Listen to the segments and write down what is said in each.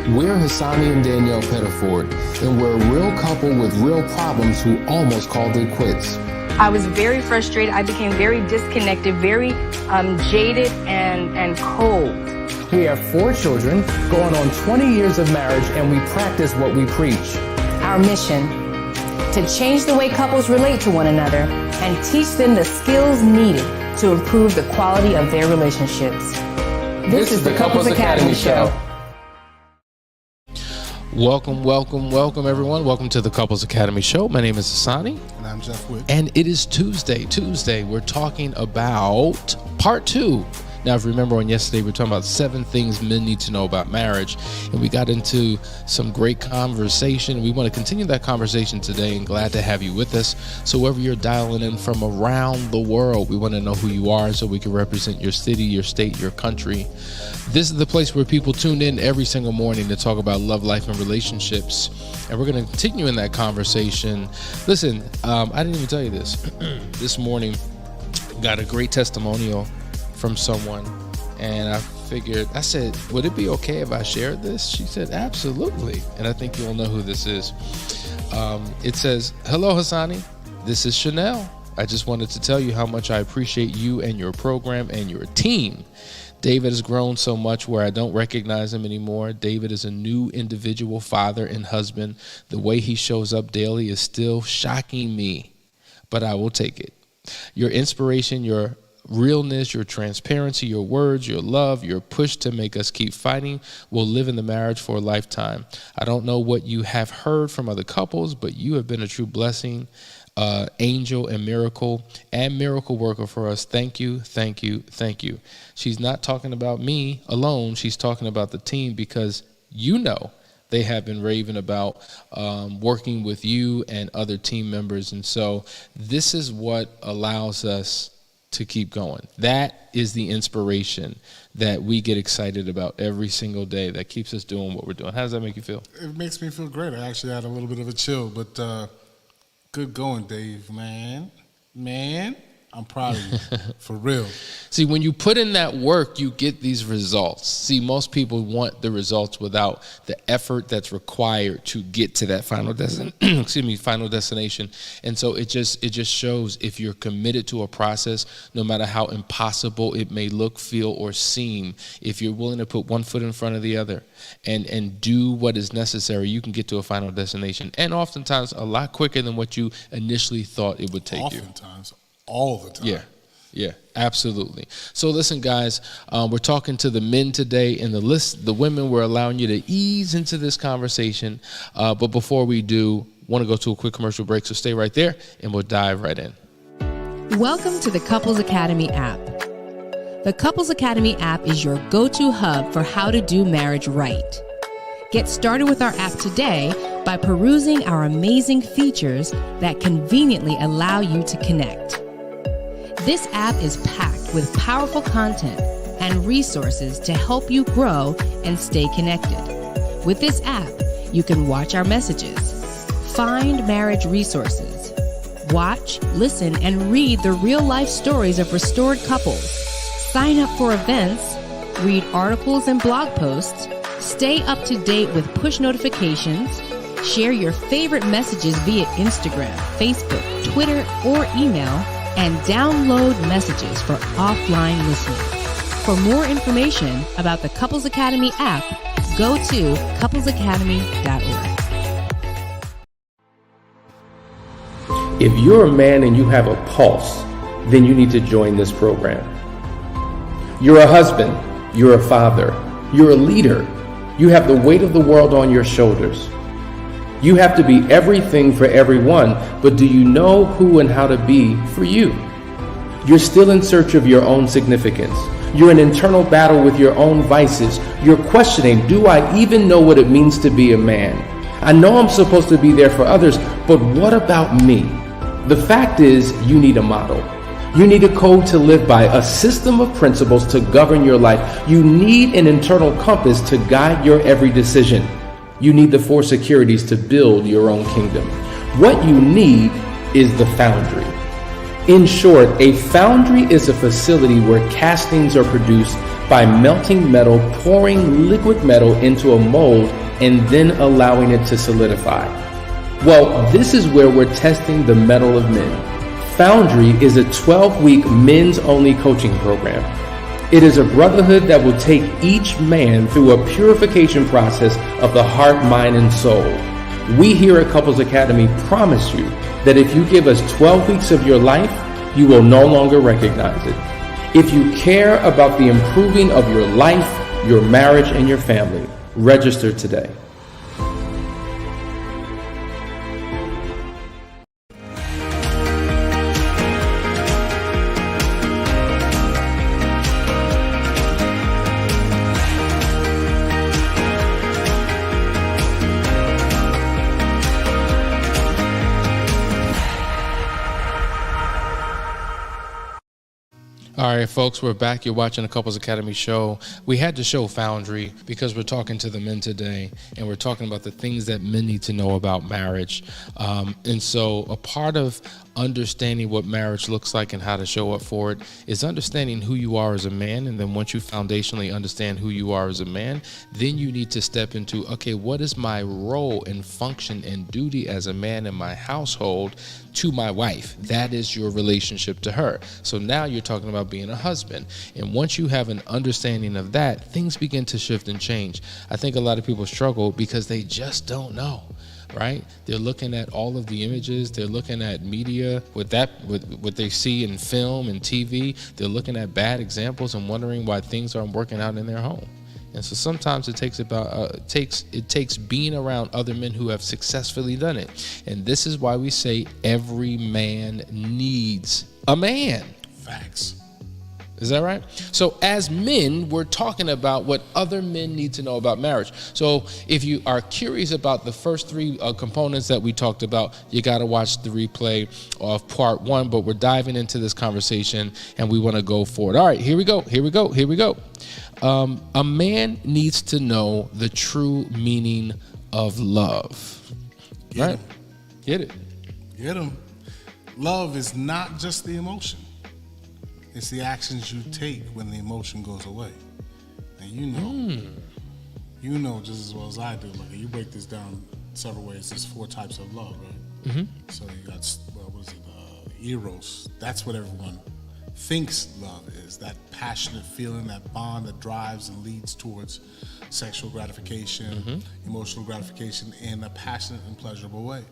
We're Hassani and Danielle Pettiford, and we're a real couple with real problems who almost called it quits. I was very frustrated. I became very disconnected, very jaded and cold. We have 4 children, going on 20 years of marriage, and we practice what we preach. Our mission, to change the way couples relate to one another and teach them the skills needed to improve the quality of their relationships. This is the Couples Academy Show. Welcome everyone. Welcome to the Couples Academy Show. My name is Hassani. And I'm Jeff Witt. And it is Tuesday. We're talking about part 2. Now, if you remember on yesterday, we were talking about 7 things men need to know about marriage. And we got into some great conversation. We want to continue that conversation today, and glad to have you with us. So wherever you're dialing in from around the world, we want to know who you are so we can represent your city, your state, your country. This is the place where people tune in every single morning to talk about love, life, and relationships. And we're going to continue in that conversation. Listen, I didn't even tell you this. This morning, got a great testimonial from someone, and I said, would it be okay if I shared this? She said, absolutely. And I think you'll know who this is. It says, hello, Hassani. This is Chanel. I just wanted to tell you how much I appreciate you and your program and your team. David has grown so much where I don't recognize him anymore. David is a new individual father and husband. The way he shows up daily is still shocking me, but I will take it. Your inspiration, your realness, your transparency, your words, your love, your push to make us keep fighting will live in the marriage for a lifetime. I don't know what you have heard from other couples, but you have been a true blessing, angel and miracle worker for us. Thank you. She's not talking about me alone. She's talking about the team, because they have been raving about working with you and other team members. And so this is what allows us to keep going. That is the inspiration that we get excited about every single day, that keeps us doing what we're doing. How does that make you feel? It makes me feel great. I actually had a little bit of a chill, but good going, Dave, man. I'm proud of you, for real. See, when you put in that work, you get these results. See, most people want the results without the effort that's required to get to that final destination. And so it just shows, if you're committed to a process, no matter how impossible it may look, feel, or seem, if you're willing to put one foot in front of the other and do what is necessary, you can get to a final destination. And oftentimes a lot quicker than what you initially thought it would take you. Oftentimes. All the time. Yeah, absolutely. So listen, guys, we're talking to the men today, and the women, we're allowing you to ease into this conversation. But before we do, want to go to a quick commercial break, so stay right there, and we'll dive right in. Welcome to the Couples Academy app. The Couples Academy app is your go-to hub for how to do marriage right. Get started with our app today by perusing our amazing features that conveniently allow you to connect. This app is packed with powerful content and resources to help you grow and stay connected. With this app, you can watch our messages, find marriage resources, watch, listen, and read the real-life stories of restored couples, sign up for events, read articles and blog posts, stay up to date with push notifications, share your favorite messages via Instagram, Facebook, Twitter, or email, and download messages for offline listening. For more information about the Couples Academy app, go to couplesacademy.org. If you're a man and you have a pulse, then you need to join this program. You're a husband, you're a father, you're a leader. You have the weight of the world on your shoulders. You have to be everything for everyone, but do you know who and how to be for you? You're still in search of your own significance. You're in internal battle with your own vices. You're questioning, do I even know what it means to be a man? I know I'm supposed to be there for others, but what about me? The fact is, you need a model. You need a code to live by, a system of principles to govern your life. You need an internal compass to guide your every decision. You need the 4 securities to build your own kingdom. What you need is the Foundry. In short, a foundry is a facility where castings are produced by melting metal, pouring liquid metal into a mold, and then allowing it to solidify. Well, this is where we're testing the metal of men. Foundry is a 12-week men's-only coaching program. It is a brotherhood that will take each man through a purification process of the heart, mind, and soul. We here at Couples Academy promise you that if you give us 12 weeks of your life, you will no longer recognize it. If you care about the improving of your life, your marriage, and your family, register today. All right, folks, we're back. You're watching the Couples Academy show. We had to show Foundry because we're talking to the men today, and we're talking about the things that men need to know about marriage. And so a part of understanding what marriage looks like and how to show up for it is understanding who you are as a man. And then once you foundationally understand who you are as a man, then you need to step into, okay, what is my role and function and duty as a man in my household to my wife? That is your relationship to her. So now you're talking about being a husband. And once you have an understanding of that, things begin to shift and change. I think a lot of people struggle because they just don't know. Right? They're looking at all of the images. They're looking at media with what they see in film and TV. They're looking at bad examples and wondering why things aren't working out in their home. And so sometimes it takes being around other men who have successfully done it. And this is why we say every man needs a man. Facts. Is that right? So as men, we're talking about what other men need to know about marriage. So if you are curious about the first three components that we talked about, you got to watch the replay of part 1. But we're diving into this conversation and we want to go forward. All right, here we go. A man needs to know the true meaning of love. Get it. Get him. Love is not just the emotion. It's the actions you take when the emotion goes away. And you know just as well as I do. Like, you break this down several ways. There's 4 types of love, right? Mm-hmm. So you got, eros. That's what everyone thinks love is. That passionate feeling, that bond that drives and leads towards sexual gratification, emotional gratification in a passionate and pleasurable way.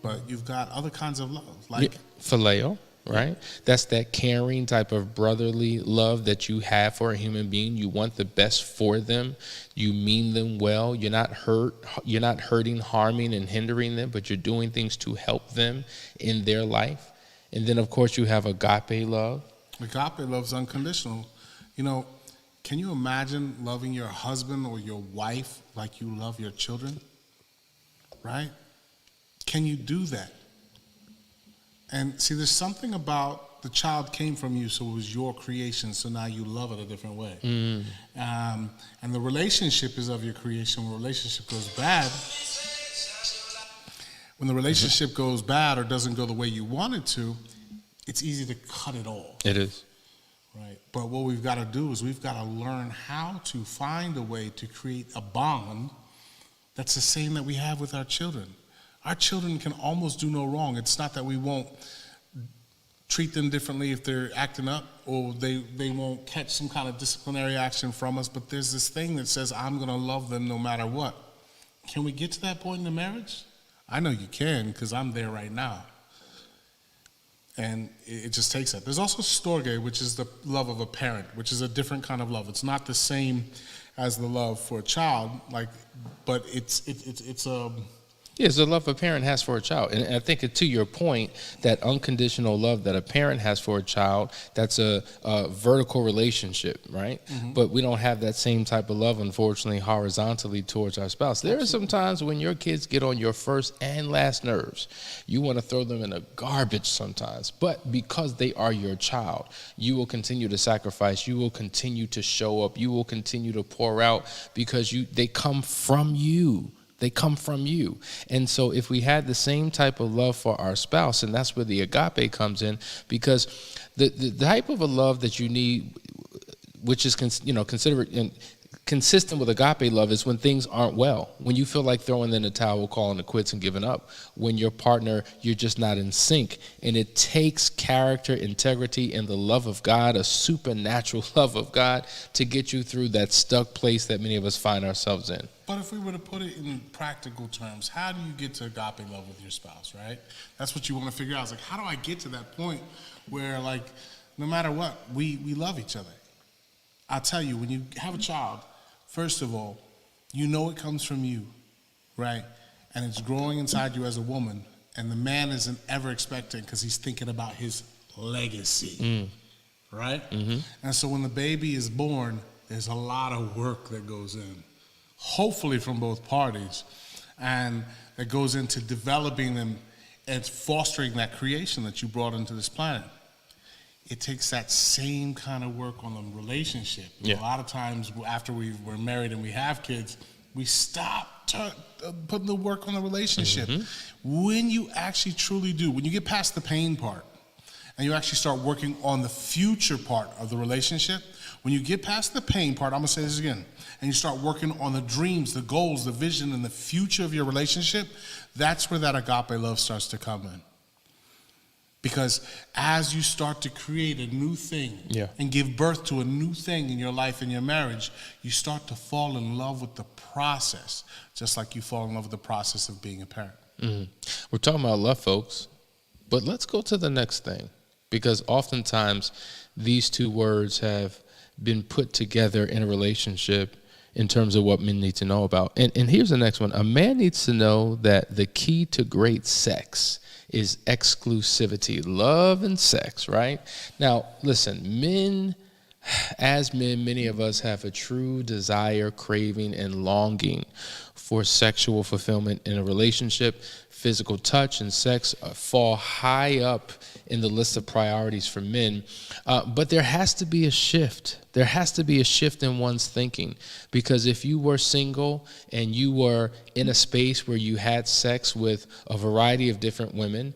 But you've got other kinds of love, like phileo. Right? That's that caring type of brotherly love that you have for a human being. You want the best for them. You mean them well. You're not hurting, harming, and hindering them, but you're doing things to help them in their life. And then, of course, you have agape love. Agape love is unconditional. You know, can you imagine loving your husband or your wife like you love your children? Right? Can you do that? And see, there's something about the child came from you, so it was your creation, so now you love it a different way. And the relationship is of your creation. When the relationship goes bad, or doesn't go the way you want it to, it's easy to cut it all. It is. Right. But what we've got to do is we've got to learn how to find a way to create a bond that's the same that we have with our children. Our children can almost do no wrong. It's not that we won't treat them differently if they're acting up, or they won't catch some kind of disciplinary action from us, but there's this thing that says, I'm going to love them no matter what. Can we get to that point in the marriage? I know you can, because I'm there right now. And it just takes that. There's also storge, which is the love of a parent, which is a different kind of love. It's not the same as the love for a child, but it's a... Yes, the love a parent has for a child. And I think to your point, that unconditional love that a parent has for a child, that's a vertical relationship, right? Mm-hmm. But we don't have that same type of love, unfortunately, horizontally towards our spouse. There are some times when your kids get on your first and last nerves. You want to throw them in the garbage sometimes. But because they are your child, you will continue to sacrifice. You will continue to show up. You will continue to pour out because they come from you. They come from you. And so if we had the same type of love for our spouse, and that's where the agape comes in, because the type of a love that you need which is considerate and consistent with agape love, is when things aren't well, when you feel like throwing in the towel, calling it quits and giving up, when your partner, you're just not in sync. And it takes character, integrity, and the love of God, a supernatural love of God, to get you through that stuck place that many of us find ourselves in. But if we were to put it in practical terms, how do you get to agape love with your spouse, right? That's what you want to figure out. It's like, how do I get to that point where, like, no matter what, we love each other? I'll tell you, when you have a child, first of all, you know it comes from you, right? And it's growing inside you as a woman, and the man isn't ever expecting because he's thinking about his legacy, right? Mm-hmm. And so when the baby is born, there's a lot of work that goes in, hopefully from both parties, and that goes into developing them and fostering that creation that you brought into this planet. It takes that same kind of work on the relationship. Yeah. A lot of times after we're married and we have kids, we stop putting the work on the relationship. Mm-hmm. When you actually truly do, when you get past the pain part and you actually start working on the future part of the relationship, when you get past the pain part, I'm going to say this again, and you start working on the dreams, the goals, the vision, and the future of your relationship, that's where that agape love starts to come in. Because as you start to create a new thing and give birth to a new thing in your life and your marriage, you start to fall in love with the process, just like you fall in love with the process of being a parent. Mm-hmm. We're talking about love, folks, but let's go to the next thing, because oftentimes these two words have been put together in a relationship in terms of what men need to know about. And here's the next one. A man needs to know that the key to great sex is exclusivity, love and sex, right? Now, listen, as men, many of us have a true desire, craving, and longing for sexual fulfillment in a relationship. Physical touch and sex fall high up in the list of priorities for men. But there has to be a shift. There has to be a shift in one's thinking, because if you were single and you were in a space where you had sex with a variety of different women,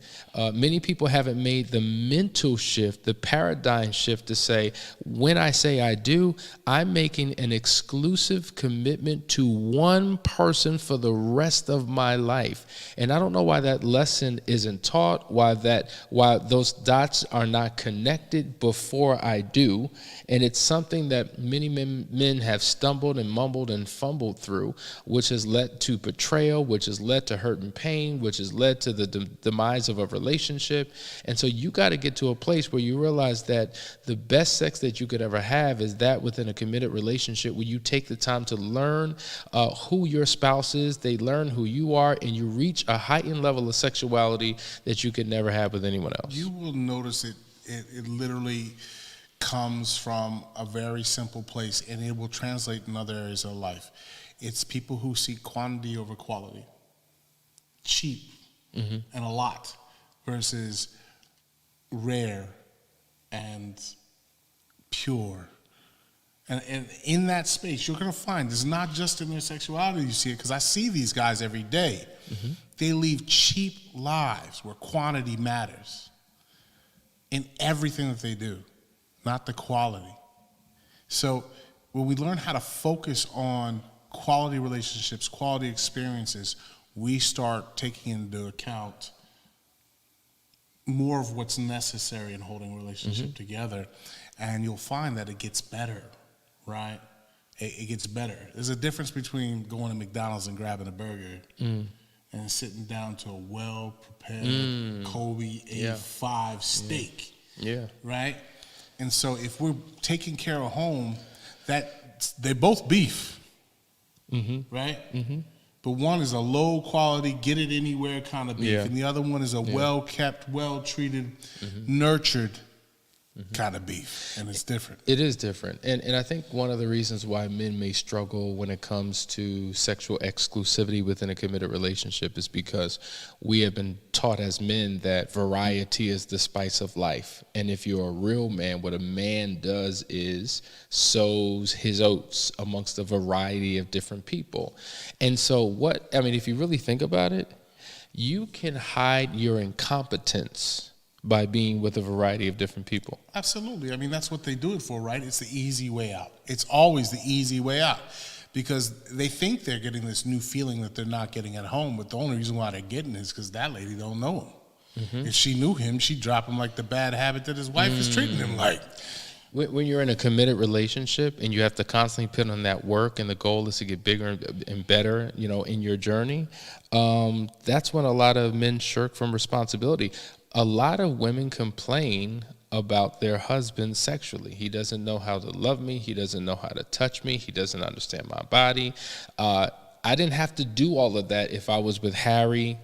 many people haven't made the mental shift, the paradigm shift to say, when I say I do, I'm making an exclusive commitment to one person for the rest of my life. And I don't know why that lesson isn't taught, why those dots are not connected before I do. And it's something that many men have stumbled and mumbled and fumbled through, which has led to betrayal, which has led to hurt and pain, which has led to the demise of a relationship. And so you got to get to a place where you realize that the best sex that you could ever have is that within a committed relationship, where you take the time to learn who your spouse is, they learn who you are, and you reach a heightened level of sexuality that you could never have with anyone else. You will notice it literally comes from a very simple place, and it will translate in other areas of life. It's people who seek quantity over quality, cheap and a lot, versus rare and pure. And in that space, you're going to find it's not just in their sexuality you see it, because I see these guys every day. Mm-hmm. They live cheap lives where quantity matters in everything that they do, not the quality. So when we learn how to focus on quality relationships, quality experiences, we start taking into account more of what's necessary in holding a relationship together, and you'll find that it gets better, right? It gets better. There's a difference between going to McDonald's and grabbing a burger and sitting down to a well-prepared Kobe A5 steak, right? And so if we're taking care of home, they're both beef, right? Mm-hmm. But one is a low-quality, get-it-anywhere kind of beef, and the other one is a well-kept, well-treated, nurtured kind of beef, and it's different. It is different. And I think one of the reasons why men may struggle when it comes to sexual exclusivity within a committed relationship is because we have been taught as men that variety is the spice of life. And if you're a real man, what a man does is sows his oats amongst a variety of different people. And so if you really think about it, you can hide your incompetence by being with a variety of different people. Absolutely. I mean, that's what they do it for, right? It's the easy way out. It's always the easy way out because they think they're getting this new feeling that they're not getting at home, but the only reason why they're getting it is because that lady don't know him. Mm-hmm. If she knew him, she'd drop him like the bad habit that his wife is treating him like. When you're in a committed relationship and you have to constantly put on that work and the goal is to get bigger and better, in your journey, that's when a lot of men shirk from responsibility. A lot of women complain about their husband sexually. He doesn't know how to love me. He doesn't know how to touch me. He doesn't understand my body. I didn't have to do all of that if I was with Sally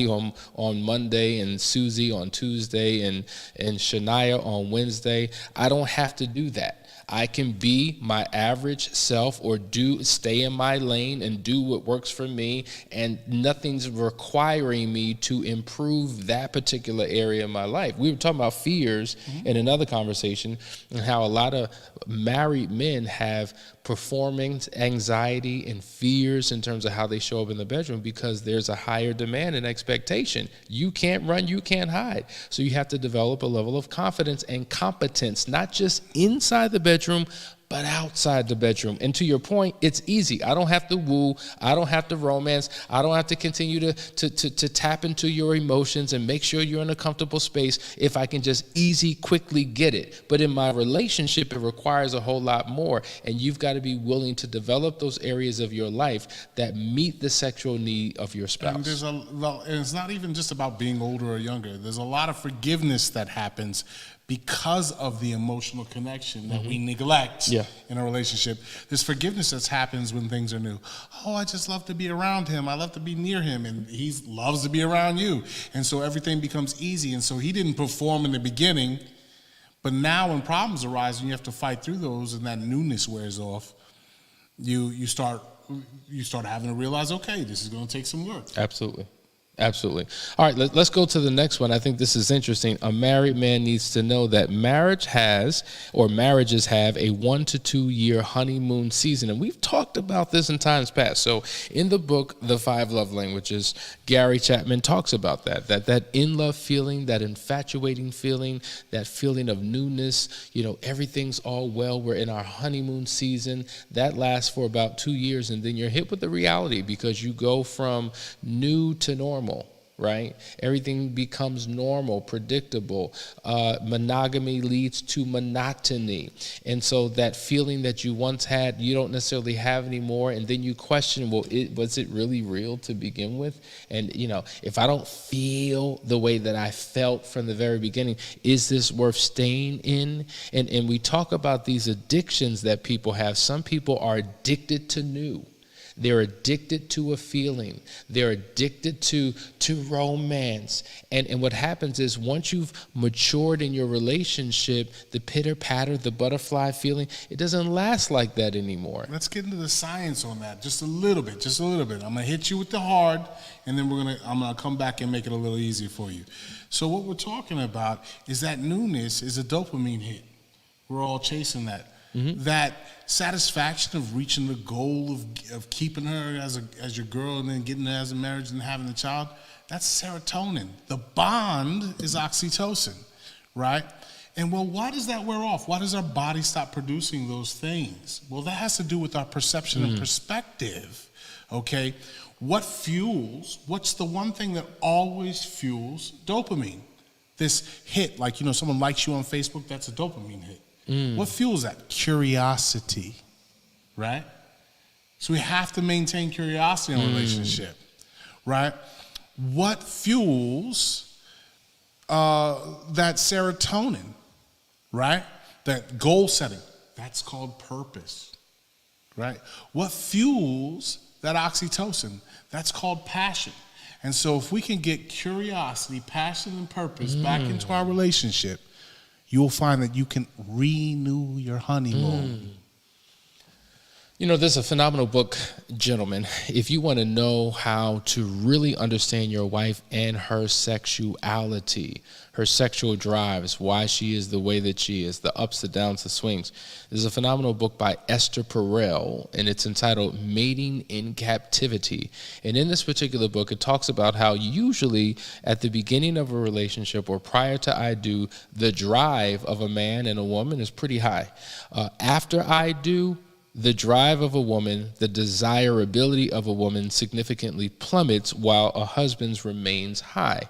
on Monday and Susie on Tuesday and Shania on Wednesday. I don't have to do that. I can be my average self or stay in my lane and do what works for me, and nothing's requiring me to improve that particular area of my life. We were talking about fears in another conversation and how a lot of married men have performance anxiety and fears in terms of how they show up in the bedroom because there's a higher demand and expectation. You can't run, you can't hide. So you have to develop a level of confidence and competence, not just inside the bedroom, but outside the bedroom. And to your point, it's easy. I don't have to woo. I don't have to romance. I don't have to continue to tap into your emotions and make sure you're in a comfortable space if I can just quickly get it. But in my relationship, it requires a whole lot more. And you've got to be willing to develop those areas of your life that meet the sexual need of your spouse. And it's not even just about being older or younger. There's a lot of forgiveness that happens because of the emotional connection that we neglect in a relationship. There's forgiveness that happens when things are new. Oh, I just love to be around him. I love to be near him, and he loves to be around you. And so everything becomes easy. And so he didn't perform in the beginning, but now when problems arise and you have to fight through those and that newness wears off, you start having to realize, okay, this is going to take some work. Absolutely. All right, let's go to the next one. I think this is interesting. A married man needs to know that marriages have a 1 to 2 year honeymoon season. And we've talked about this in times past. So in the book, The 5 Love Languages, Gary Chapman talks about that in-love feeling, that infatuating feeling, that feeling of newness, everything's all well. We're in our honeymoon season. That lasts for about 2 years. And then you're hit with the reality because you go from new to normal. Right? Everything becomes normal, predictable. Monogamy leads to monotony. And so that feeling that you once had, you don't necessarily have anymore. And then you question, was it really real to begin with? And, if I don't feel the way that I felt from the very beginning, is this worth staying in? And we talk about these addictions that people have. Some people are addicted to new. They're addicted to a feeling. They're addicted to romance. And what happens is once you've matured in your relationship, the pitter-patter, the butterfly feeling, it doesn't last like that anymore. Let's get into the science on that just a little bit. I'm going to hit you with the hard, and then I'm going to come back and make it a little easier for you. So what we're talking about is that newness is a dopamine hit. We're all chasing that. Mm-hmm. That satisfaction of reaching the goal of keeping her as your girl and then getting her as a marriage and having a child, that's serotonin. The bond is oxytocin, right? And why does that wear off? Why does our body stop producing those things? Well, that has to do with our perception and perspective, okay? What's the one thing that always fuels dopamine? This hit, like, someone likes you on Facebook, that's a dopamine hit. What fuels that? Curiosity, right? So we have to maintain curiosity in a relationship, right? What fuels that serotonin, right? That goal setting, that's called purpose, right? What fuels that oxytocin, that's called passion. And so if we can get curiosity, passion, and purpose back into our relationship, you'll find that you can renew your honeymoon. You know, there's a phenomenal book, gentlemen. If you want to know how to really understand your wife and her sexuality, her sexual drives, why she is the way that she is, the ups, the downs, the swings, there's a phenomenal book by Esther Perel, and it's entitled Mating in Captivity. And in this particular book, it talks about how usually at the beginning of a relationship or prior to I do, the drive of a man and a woman is pretty high. After I do, the drive of a woman, the desirability of a woman significantly plummets while a husband's remains high.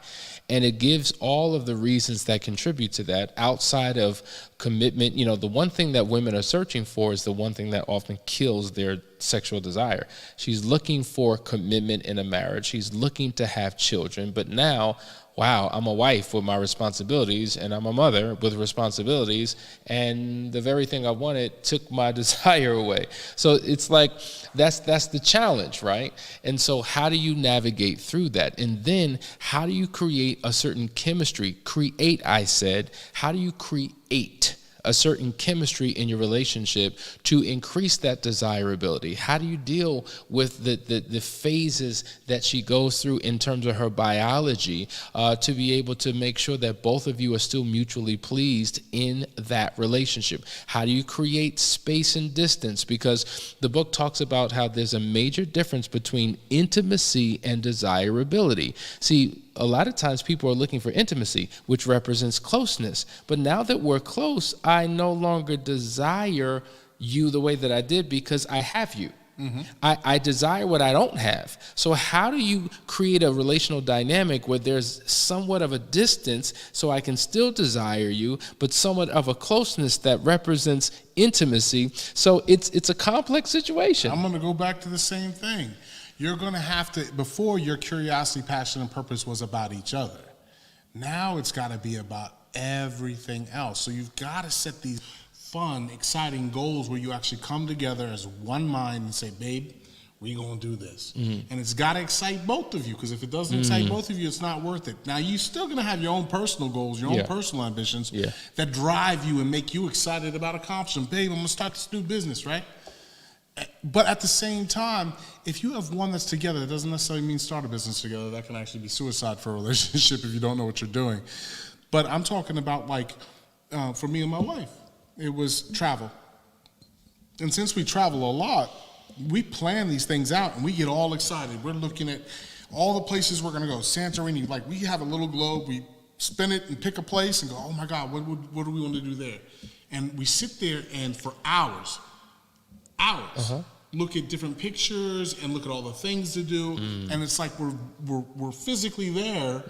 And it gives all of the reasons that contribute to that outside of commitment. You know, the one thing that women are searching for is the one thing that often kills their sexual desire. She's looking for commitment in a marriage. She's looking to have children. But now, wow, I'm a wife with my responsibilities, and I'm a mother with responsibilities, and the very thing I wanted took my desire away. So it's like, that's the challenge, right? And so how do you navigate through that? And then how do you create a certain chemistry? Create, I said. How do you create a certain chemistry in your relationship to increase that desirability? How do you deal with the phases that she goes through in terms of her biology to be able to make sure that both of you are still mutually pleased in that relationship? How do you create space and distance? Because the book talks about how there's a major difference between intimacy and desirability. See, a lot of times people are looking for intimacy, which represents closeness. But now that we're close, I no longer desire you the way that I did because I have you. Mm-hmm. I desire what I don't have. So how do you create a relational dynamic where there's somewhat of a distance so I can still desire you, but somewhat of a closeness that represents intimacy? So it's a complex situation. I'm going to go back to the same thing. You're going to have to, before your curiosity, passion, and purpose was about each other. Now it's got to be about everything else. So you've got to set these fun, exciting goals where you actually come together as one mind and say, babe, we're going to do this. Mm-hmm. And it's got to excite both of you, because if it doesn't excite both of you, it's not worth it. Now, you're still going to have your own personal goals, your own personal ambitions that drive you and make you excited about accomplishing. Babe, I'm going to start this new business, right? But at the same time, if you have one that's together, it doesn't necessarily mean start a business together. That can actually be suicide for a relationship if you don't know what you're doing. But I'm talking about, like, for me and my wife, it was travel. And since we travel a lot, we plan these things out and we get all excited. We're looking at all the places we're going to go. Santorini, like, we have a little globe. We spin it and pick a place and go, oh, my God, what do we want to do there? And we sit there and for hours, look at different pictures and look at all the things to do. And it's like we're physically there,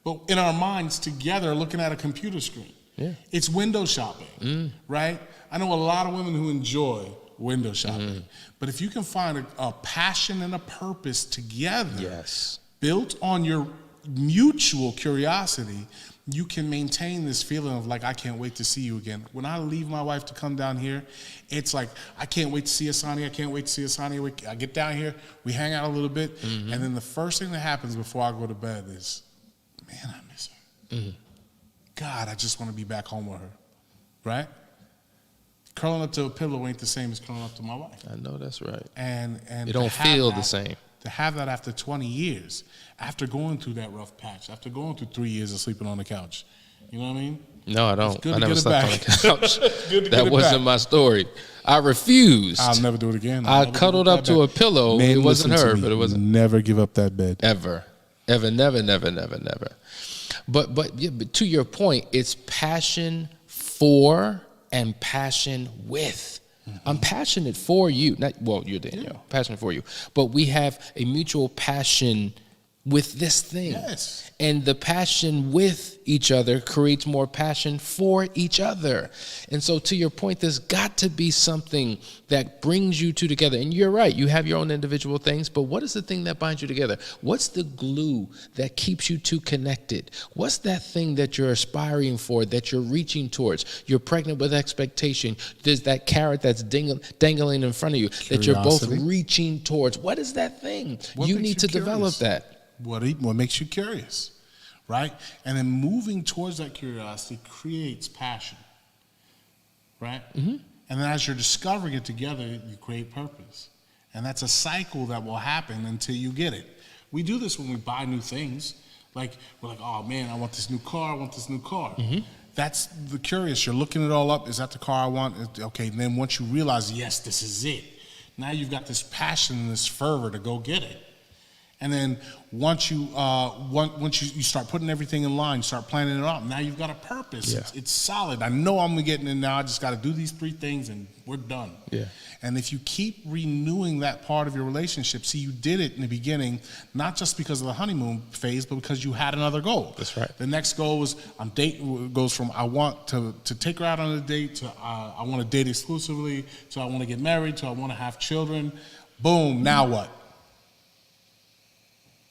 but in our minds together looking at a computer screen. Yeah. It's window shopping, right? I know a lot of women who enjoy window shopping. But if you can find a passion and a purpose together, built on your mutual curiosity, you can maintain this feeling of, like, I can't wait to see you again. When I leave my wife to come down here, it's like, I can't wait to see Asani. I can't wait to see Asani. I get down here, we hang out a little bit, and then the first thing that happens before I go to bed is, man, I miss her. God, I just want to be back home with her, right? Curling up to a pillow ain't the same as curling up to my wife. I know that's right. And it don't feel the same. To have that after 20 years, after going through that rough patch, after going through 3 years of sleeping on the couch. You know what I mean? No, I don't. I never slept on the couch. That wasn't my story. I refused. I'll never do it again. I cuddled up to a pillow. Man, it wasn't her, but it wasn't. Never give up that bed. Ever, never. But to your point, it's passion for and passion with. I'm passionate for you. You're Danielle. Passionate for you. But we have a mutual passion with this thing. Yes. And the passion with each other creates more passion for each other. And so to your point, there's got to be something that brings you two together. And you're right, you have your own individual things, but what is the thing that binds you together? What's the glue that keeps you two connected? What's that thing that you're aspiring for, that you're reaching towards? You're pregnant with expectation. There's that carrot that's dangling in front of you that you're both reaching towards. What is that thing? You need to develop that. What makes you curious, right? And then moving towards that curiosity creates passion, right? And then as you're discovering it together, you create purpose. And that's a cycle that will happen until you get it. We do this when we buy new things. Like, we're like, oh man, I want this new car, I want this new car. Mm-hmm. That's the curious. You're looking it all up. Is that the car I want? Okay, and then once you realize, yes, this is it. Now you've got this passion and this fervor to go get it. And then once you start putting everything in line, you start planning it out, now you've got a purpose. Yeah. It's solid. I know I'm getting it now. I just got to do these 3 things and we're done. Yeah. And if you keep renewing that part of your relationship, see, you did it in the beginning, not just because of the honeymoon phase, but because you had another goal. That's right. The next goal was goes from I want to take her out on a date to I want to date exclusively to I want to get married to I want to have children. Boom. Now what?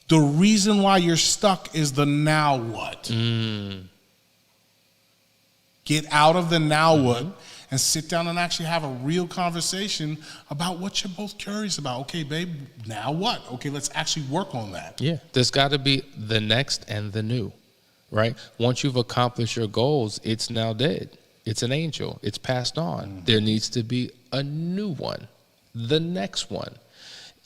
The reason why you're stuck is the now what. Get out of the now what and sit down and actually have a real conversation about what you're both curious about. Okay, babe, now what? Okay, let's actually work on that. Yeah, there's got to be the next and the new, right? Once you've accomplished your goals, it's now dead. It's an angel. It's passed on. Mm-hmm. There needs to be a new one, the next one.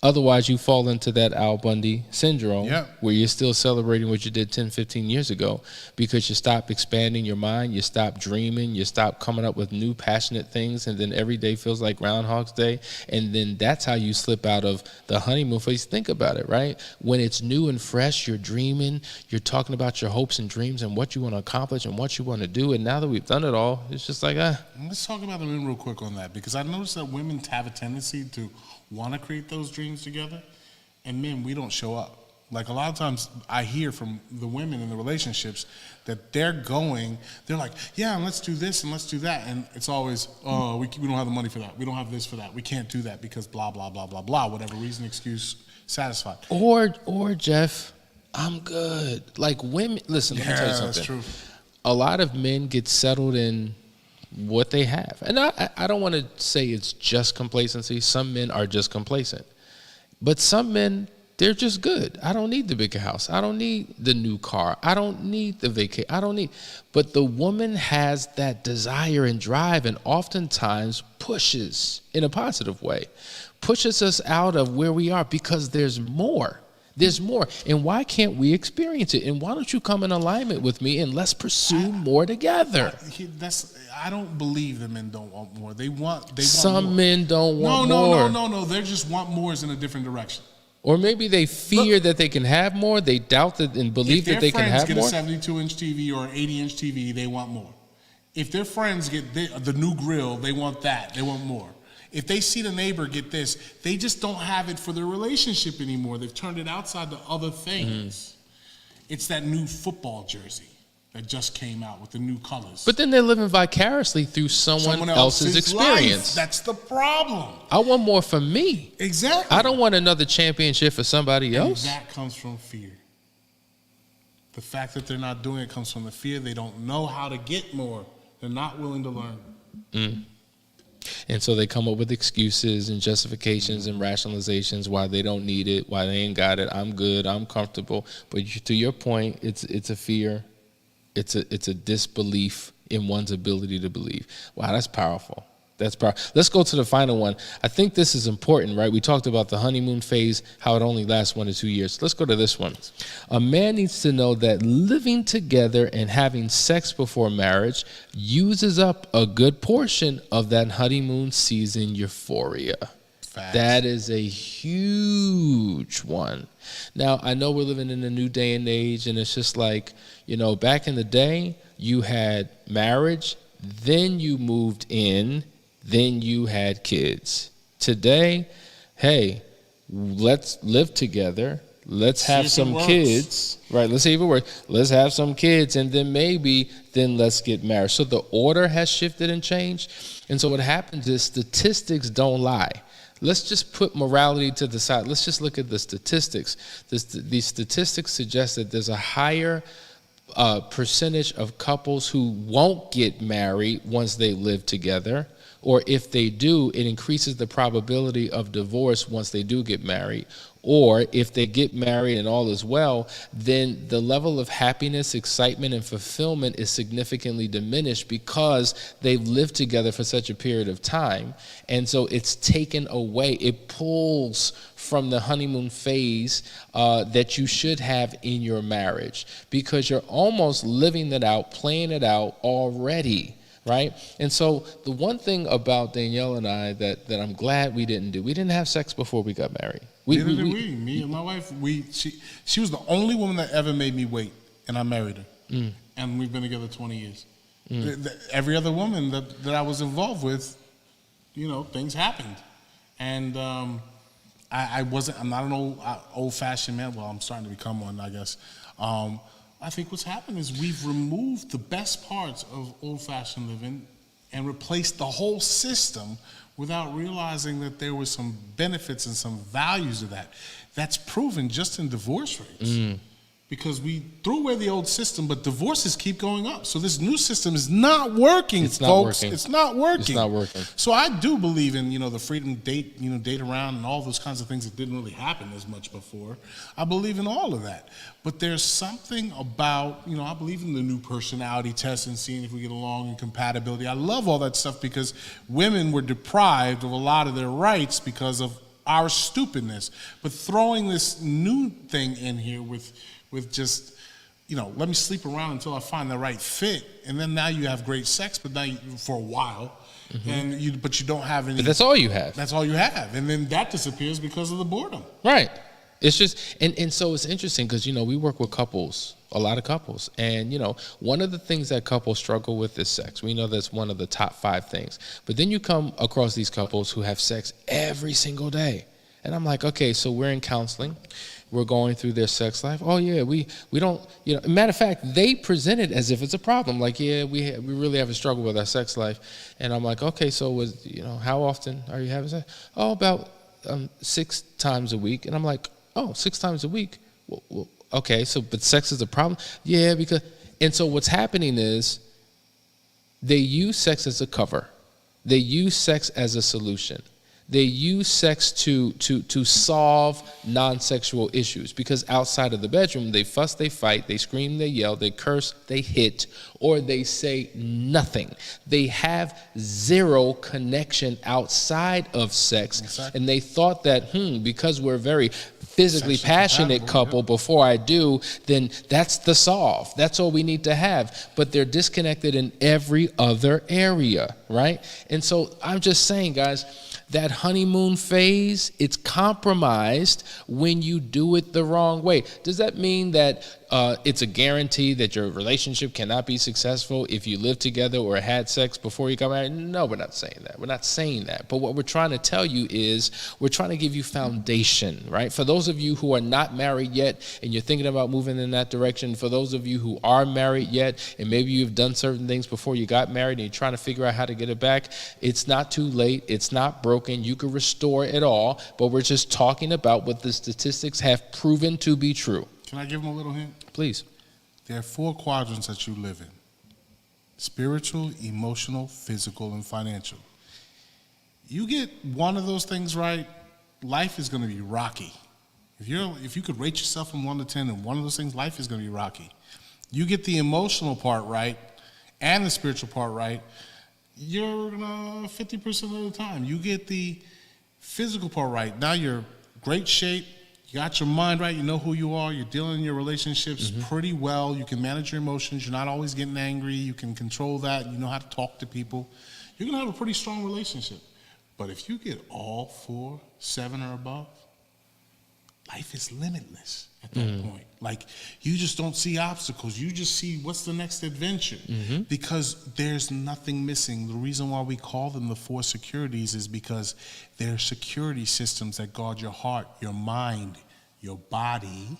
Otherwise, you fall into that Al Bundy syndrome where you're still celebrating what you did 10, 15 years ago because you stop expanding your mind, you stop dreaming, you stop coming up with new passionate things, and then every day feels like Groundhog's Day. And then that's how you slip out of the honeymoon phase. Think about it, right? When it's new and fresh, you're dreaming, you're talking about your hopes and dreams and what you want to accomplish and what you want to do. And now that we've done it all, it's just like, Let's talk about the men real quick on that, because I noticed that women have a tendency to want to create those dreams together, and men, we don't show up. Like, a lot of times I hear from the women in the relationships that they're like, yeah, and let's do this and let's do that, and it's always, oh, we don't have the money for that, we don't have this for that, we can't do that because blah blah blah blah blah, whatever reason, excuse, satisfied. Or Jeff, I'm good. Like, women, listen, let me tell you something. That's true. A lot of men get settled in what they have. And I don't want to say it's just complacency. Some men are just complacent. But some men, they're just good. I don't need the bigger house. I don't need the new car. I don't need the vacation. But the woman has that desire and drive, and oftentimes pushes, in a positive way, pushes us out of where we are because there's more. There's more. And why can't we experience it? And why don't you come in alignment with me and let's pursue more together? I don't believe that men don't want more. They want Some more. Men don't want more. No. They just want more in a different direction. Or maybe they fear that they can have more. They doubt that and believe that they can have more. If their friends get a 72-inch TV or an 80-inch TV, they want more. If their friends get the new grill, they want that. They want more. If they see the neighbor get this, they just don't have it for their relationship anymore. They've turned it outside to other things. It's that new football jersey that just came out with the new colors. But then they're living vicariously through someone else's experience. Life. That's the problem. I want more for me. Exactly. I don't want another championship for somebody else. And that comes from fear. The fact that they're not doing it comes from the fear. They don't know how to get more. They're not willing to learn. And so they come up with excuses and justifications and rationalizations why they don't need it, why they ain't got it. I'm good, I'm comfortable. But to your point, it's a fear. It's a disbelief in one's ability to believe. Wow, that's powerful. That's powerful. Let's go to the final one. I think this is important, right? We talked about the honeymoon phase, how it only lasts 1 to 2 years. Let's go to this one. A man needs to know that living together and having sex before marriage uses up a good portion of that honeymoon season euphoria. Facts. That is a huge one. Now, I know we're living in a new day and age, and it's just like, back in the day, you had marriage, then you moved in, then you had kids. Today, hey, let's live together. Let's have some kids. Right, let's see if it works. Let's have some kids, and then let's get married. So the order has shifted and changed. And so what happens is statistics don't lie. Let's just put morality to the side. Let's just look at the statistics. These statistics suggest that there's a higher percentage of couples who won't get married once they live together, or if they do, it increases the probability of divorce once they do get married. Or if they get married and all is well, then the level of happiness, excitement, and fulfillment is significantly diminished because they've lived together for such a period of time. And so it's taken away. It pulls from the honeymoon phase that you should have in your marriage, because you're almost living it out, playing it out already. Right? And so the one thing about Danielle and I that I'm glad we didn't do, we didn't have sex before we got married. Me and my wife, she was the only woman that ever made me wait, and I married her. And we've been together 20 years. Every other woman that I was involved with, things happened. And I'm not an old-fashioned man. Well, I'm starting to become one, I guess. I think what's happened is we've removed the best parts of old-fashioned living and replaced the whole system without realizing that there were some benefits and some values of that. That's proven just in divorce rates. Because we threw away the old system, but divorces keep going up. So this new system is not working, folks. It's not working. It's not working. So I do believe in, the freedom to date, date around and all those kinds of things that didn't really happen as much before. I believe in all of that. But there's something about, I believe in the new personality test and seeing if we get along and compatibility. I love all that stuff because women were deprived of a lot of their rights because of our stupidness. But throwing this new thing in here with just, let me sleep around until I find the right fit, and then now you have great sex, but now for a while, but you don't have any. But that's all you have. That's all you have, and then that disappears because of the boredom. Right. It's just, and so it's interesting because we work with couples, a lot of couples, and one of the things that couples struggle with is sex. We know that's one of the top 5 things. But then you come across these couples who have sex every single day, and I'm like, okay, so we're in counseling. We're going through their sex life. Oh yeah, we don't, matter of fact, they present it as if it's a problem. Like, yeah, we really have a struggle with our sex life. And I'm like, okay, so how often are you having sex? Oh, about 6 times a week. And I'm like, oh, 6 times a week? Well, okay, so, but sex is a problem? Yeah, because, and so what's happening is they use sex as a cover. They use sex as a solution. They use sex to solve non-sexual issues, because outside of the bedroom, they fuss, they fight, they scream, they yell, they curse, they hit, or they say nothing. They have zero connection outside of sex. Exactly. And they thought that, because we're very physically passionate couple, before I do, then that's the solve. That's all we need to have. But they're disconnected in every other area, right? And so I'm just saying, guys, that honeymoon phase, it's compromised when you do it the wrong way. Does that mean that it's a guarantee that your relationship cannot be successful if you live together or had sex before you got married? No, we're not saying that. We're not saying that. But what we're trying to tell you is we're trying to give you foundation, right? For those of you who are not married yet and you're thinking about moving in that direction, for those of you who are married yet and maybe you've done certain things before you got married and you're trying to figure out how to get it back, it's not too late. It's not broken. You can restore it all, but we're just talking about what the statistics have proven to be true. Can I give them a little hint? Please. There are 4 quadrants that you live in: spiritual, emotional, physical, and financial. You get one of those things right, life is going to be rocky. If you could rate yourself from 1 to 10 in one of those things, life is going to be rocky. You get the emotional part right and the spiritual part right, you're 50% of the time. You get the physical part right, now you're great shape, you got your mind right, you know who you are, you're dealing in your relationships pretty well, you can manage your emotions, you're not always getting angry, you can control that, you know how to talk to people. You're going to have a pretty strong relationship. But if you get all 4, 7 or above, life is limitless at that point. Like, you just don't see obstacles. You just see what's the next adventure, because there's nothing missing. The reason why we call them the 4 securities is because they're security systems that guard your heart, your mind, your body,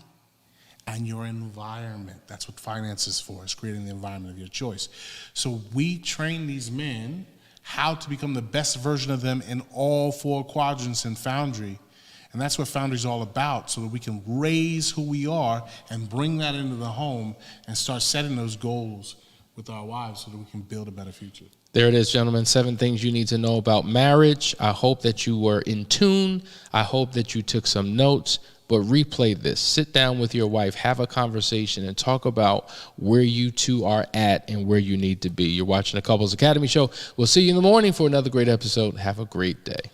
and your environment. That's what finance is for, is creating the environment of your choice. So we train these men how to become the best version of them in all 4 quadrants in Foundry. And that's what Foundry is all about, so that we can raise who we are and bring that into the home and start setting those goals with our wives so that we can build a better future. There it is, gentlemen. 7 things you need to know about marriage. I hope that you were in tune. I hope that you took some notes, but replay this. Sit down with your wife, have a conversation, and talk about where you two are at and where you need to be. You're watching the Couples Academy Show. We'll see you in the morning for another great episode. Have a great day.